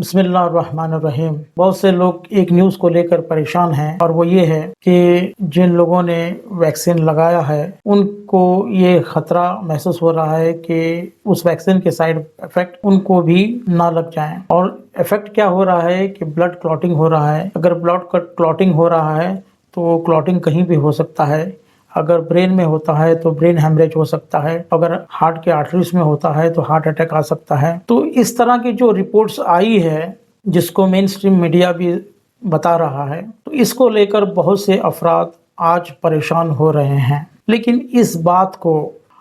बिस्मिल्लाहिर्रहमानिर्रहीम। बहुत से लोग एक न्यूज़ को लेकर परेशान हैं और वो ये है कि जिन लोगों ने वैक्सीन लगाया है उनको ये ख़तरा महसूस हो रहा है कि उस वैक्सीन के साइड इफ़ेक्ट उनको भी ना लग जाएं। और इफ़ेक्ट क्या हो रहा है कि ब्लड क्लॉटिंग हो रहा है। अगर ब्लड क्लॉटिंग हो रहा है तो क्लॉटिंग कहीं भी हो सकता है। अगर ब्रेन में होता है तो ब्रेन हेमरेज हो सकता है। अगर हार्ट के आर्टरीज में होता है तो हार्ट अटैक आ सकता है। तो इस तरह की जो रिपोर्ट्स आई है जिसको मेन स्ट्रीम मीडिया भी बता रहा है, तो इसको लेकर बहुत से अफराद आज परेशान हो रहे हैं। लेकिन इस बात को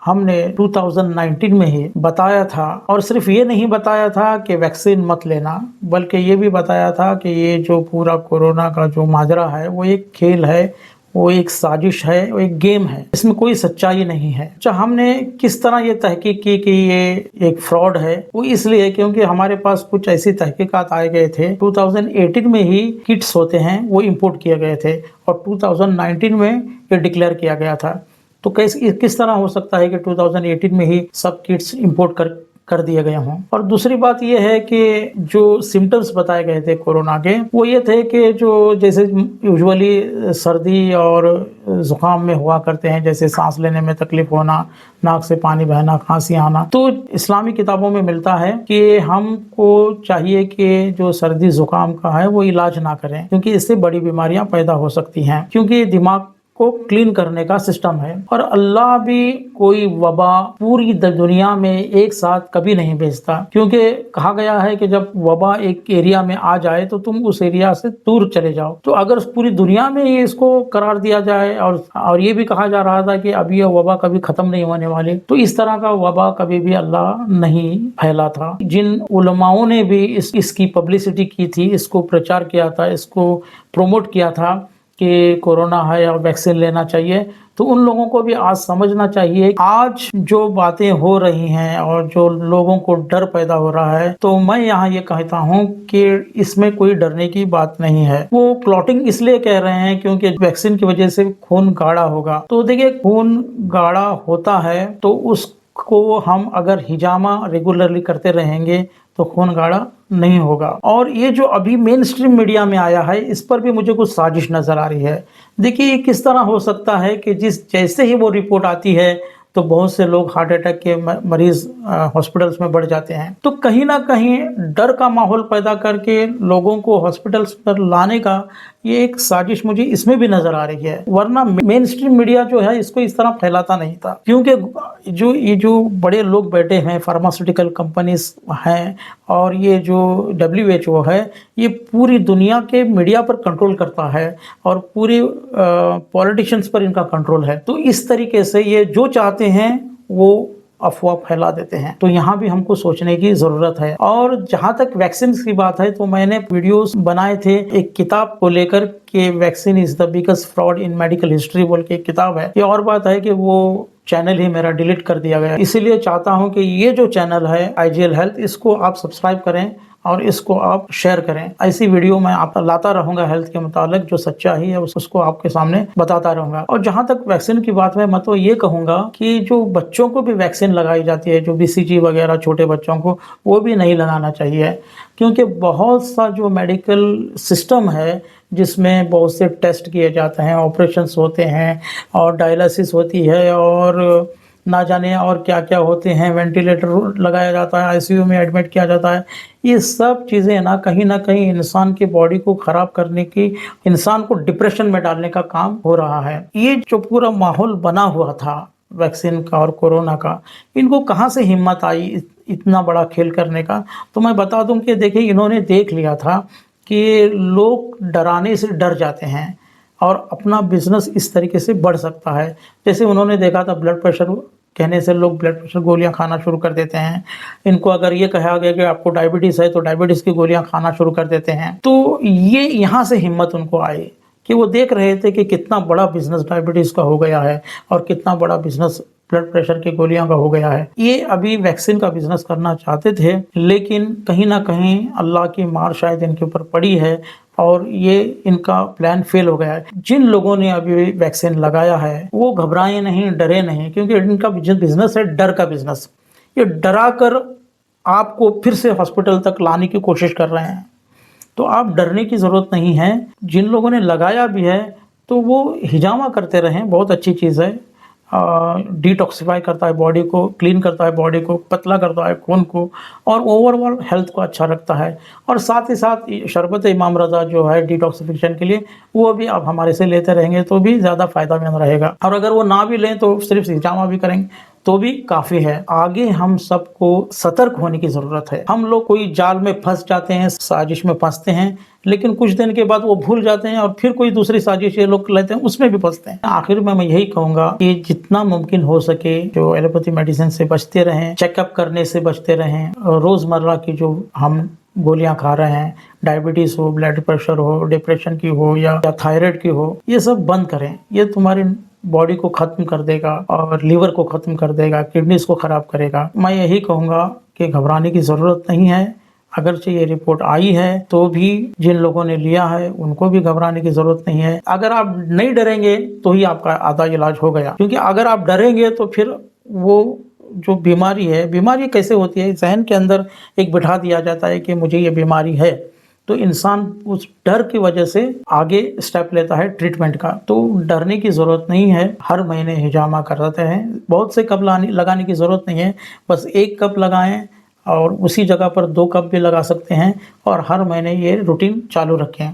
हमने 2019 में ही बताया था, और सिर्फ ये नहीं बताया था कि वैक्सीन मत लेना, बल्कि ये भी बताया था कि ये जो पूरा कोरोना का जो माजरा है वो एक खेल है, वो एक साजिश है, वो एक गेम है, इसमें कोई सच्चाई नहीं है। अच्छा, हमने किस तरह ये तहकीक की कि ये एक फ्रॉड है, वो इसलिए क्योंकि हमारे पास कुछ ऐसी तहकीकात आए गए थे। 2018 में ही किट्स होते हैं वो इंपोर्ट किए गए थे और 2019 में ये डिक्लेयर किया गया था। तो किस तरह हो सकता है कि 2018 में ही सब किट्स इंपोर्ट कर दिए गए हों। और दूसरी बात यह है कि जो सिम्टम्स बताए गए थे कोरोना के, वो ये थे कि जो जैसे यूजुअली सर्दी और जुकाम में हुआ करते हैं, जैसे सांस लेने में तकलीफ होना, नाक से पानी बहना, खांसी आना, तो इस्लामी किताबों में मिलता है कि हमको चाहिए कि जो सर्दी जुकाम का है वो इलाज ना करें, क्योंकि इससे बड़ी बीमारियां पैदा हो सकती हैं, क्योंकि दिमाग को क्लीन करने का सिस्टम है। और अल्लाह भी कोई वबा पूरी दुनिया में एक साथ कभी नहीं भेजता, क्योंकि कहा गया है कि जब वबा एक एरिया में आ जाए तो तुम उस एरिया से दूर चले जाओ। तो अगर पूरी दुनिया में ही इसको करार दिया जाए, और ये भी कहा जा रहा था कि अब यह वबा कभी खत्म नहीं होने वाली, तो इस तरह का वबा कभी भी अल्लाह नहीं फैला था। जिन उलमाओं ने भी इसकी पब्लिसिटी की थी, इसको प्रचार किया था, इसको प्रमोट किया था कि कोरोना है और वैक्सीन लेना चाहिए, तो उन लोगों को भी आज समझना चाहिए। आज जो बातें हो रही हैं और जो लोगों को डर पैदा हो रहा है, तो मैं यहाँ ये कहता हूँ कि इसमें कोई डरने की बात नहीं है। वो क्लॉटिंग इसलिए कह रहे हैं क्योंकि वैक्सीन की वजह से खून गाढ़ा होगा। तो देखिए, खून गाढ़ा होता है तो उसको हम अगर हिजामा रेगुलरली करते रहेंगे तो खून गाढ़ा नहीं होगा। और ये जो अभी मेन स्ट्रीम मीडिया में आया है, इस पर भी मुझे कुछ साजिश नजर आ रही है। देखिए, ये किस तरह हो सकता है कि जैसे ही वो रिपोर्ट आती है तो बहुत से लोग हार्ट अटैक के मरीज हॉस्पिटल्स में बढ़ जाते हैं। तो कहीं ना कहीं डर का माहौल पैदा करके लोगों को हॉस्पिटल्स पर लाने का ये एक साजिश मुझे इसमें भी नजर आ रही है। वरना मेन स्ट्रीम मीडिया जो है इसको इस तरह फैलाता नहीं था, क्योंकि जो बड़े लोग बैठे हैं, फार्मास्यूटिकल कंपनीज हैं, और ये जो WHO है, ये पूरी दुनिया के मीडिया पर कंट्रोल करता है और पूरी पॉलिटिशियंस पर इनका कंट्रोल है। तो इस तरीके से ये जो चाहते हैं वो अफवाह फैला देते हैं। तो यहाँ भी हमको सोचने की जरूरत है। और जहाँ तक वैक्सीन की बात है, तो मैंने वीडियोस बनाए थे एक किताब को लेकर कि vaccine is the biggest fraud in medical history बोल के एक किताब है। ये और बात है कि वो चैनल ही मेरा डिलीट कर दिया गया, इसीलिए चाहता हूं कि ये जो चैनल है IGL हेल्थ, इसको आप सब्सक्राइब करें और इसको आप शेयर करें। ऐसी वीडियो मैं आप लाता रहूंगा हेल्थ के मुतालिक, जो सच्चाई है उसको आपके सामने बताता रहूंगा। और जहां तक वैक्सीन की बात है, मैं तो ये कहूंगा कि जो बच्चों को भी वैक्सीन लगाई जाती है, जो BCG वगैरह छोटे बच्चों को, वो भी नहीं लगाना चाहिए, क्योंकि बहुत सा जो मेडिकल सिस्टम है जिसमें बहुत से टेस्ट किए जाते हैं, ऑपरेशंस होते हैं और डायलिसिस होती है और ना जाने और क्या क्या होते हैं, वेंटिलेटर लगाया जाता है, ICU में एडमिट किया जाता है। ये सब चीज़ें ना कहीं इंसान की बॉडी को ख़राब करने की, इंसान को डिप्रेशन में डालने का काम हो रहा है। ये जो पूरा माहौल बना हुआ था वैक्सीन का और कोरोना का, इनको कहाँ से हिम्मत आई इतना बड़ा खेल करने का? तो मैं बता दूं कि देखिए, इन्होंने देख लिया था कि लोग डराने से डर जाते हैं और अपना बिजनेस इस तरीके से बढ़ सकता है। जैसे उन्होंने देखा था, ब्लड प्रेशर कहने से लोग ब्लड प्रेशर गोलियां खाना शुरू कर देते हैं। इनको अगर ये कहा गया कि आपको डायबिटीज़ है तो डायबिटीज़ की गोलियां खाना शुरू कर देते हैं। तो ये यहाँ से हिम्मत उनको आई कि वो देख रहे थे कि कितना बड़ा बिजनेस डायबिटीज़ का हो गया है और कितना बड़ा बिजनेस ब्लड प्रेशर की गोलियों का हो गया है। ये अभी वैक्सीन का बिजनेस करना चाहते थे, लेकिन कहीं ना कहीं अल्लाह की मार शायद इनके ऊपर पड़ी है और ये इनका प्लान फेल हो गया है। जिन लोगों ने अभी वैक्सीन लगाया है वो घबराए नहीं, डरे नहीं, क्योंकि इनका बिजनेस है डर का बिजनेस। ये डरा कर आपको फिर से हॉस्पिटल तक लाने की कोशिश कर रहे हैं। तो आप डरने की ज़रूरत नहीं है। जिन लोगों ने लगाया भी है तो वो हिजामा करते रहें, बहुत अच्छी चीज़ है। डिटॉक्सिफ़ाई करता है बॉडी को, क्लीन करता है बॉडी को, पतला करता है खून को और ओवरऑल हेल्थ को अच्छा रखता है। और साथ ही साथ शरबत इमाम रज़ा जो है डिटॉक्सिफ़िकेशन के लिए, वो भी आप हमारे से लेते रहेंगे तो भी ज़्यादा फ़ायदेमंद रहेगा। और अगर वो ना भी लें तो सिर्फ़ हिजामा भी करेंगे तो भी काफ़ी है। आगे हम सबको सतर्क होने की ज़रूरत है। हम लोग कोई जाल में फँस जाते हैं, साजिश में फँसते हैं, लेकिन कुछ दिन के बाद वो भूल जाते हैं और फिर कोई दूसरी साजिश ये लोग लेते हैं, उसमें भी फँसते हैं। आखिर में मैं यही कहूँगा कि जितना मुमकिन हो सके जो एलोपैथी मेडिसिन से बचते रहें, चेकअप करने से बचते रहें। रोज़मर्रा की जो हम गोलियाँ खा रहे हैं, डायबिटीज़ हो, ब्लड प्रेशर हो, डिप्रेशन की हो या थायराइड की हो, ये सब बंद करें। ये तुम्हारी बॉडी को ख़त्म कर देगा और लीवर को ख़त्म कर देगा, किडनीज़ को ख़राब करेगा। मैं यही कहूँगा कि घबराने की ज़रूरत नहीं है। अगरचे ये रिपोर्ट आई है तो भी जिन लोगों ने लिया है उनको भी घबराने की ज़रूरत नहीं है। अगर आप नहीं डरेंगे तो ही आपका आधा इलाज हो गया, क्योंकि अगर आप डरेंगे तो फिर वो जो बीमारी है, बीमारी कैसे होती है, ज़हन के अंदर एक बिठा दिया जाता है कि मुझे ये बीमारी है, तो इंसान उस डर की वजह से आगे स्टेप लेता है ट्रीटमेंट का। तो डरने की ज़रूरत नहीं है। हर महीने हिजामा कराते हैं, बहुत से कप लगाने की ज़रूरत नहीं है, बस 1 कप लगाएं और उसी जगह पर 2 कप भी लगा सकते हैं और हर महीने ये रूटीन चालू रखें।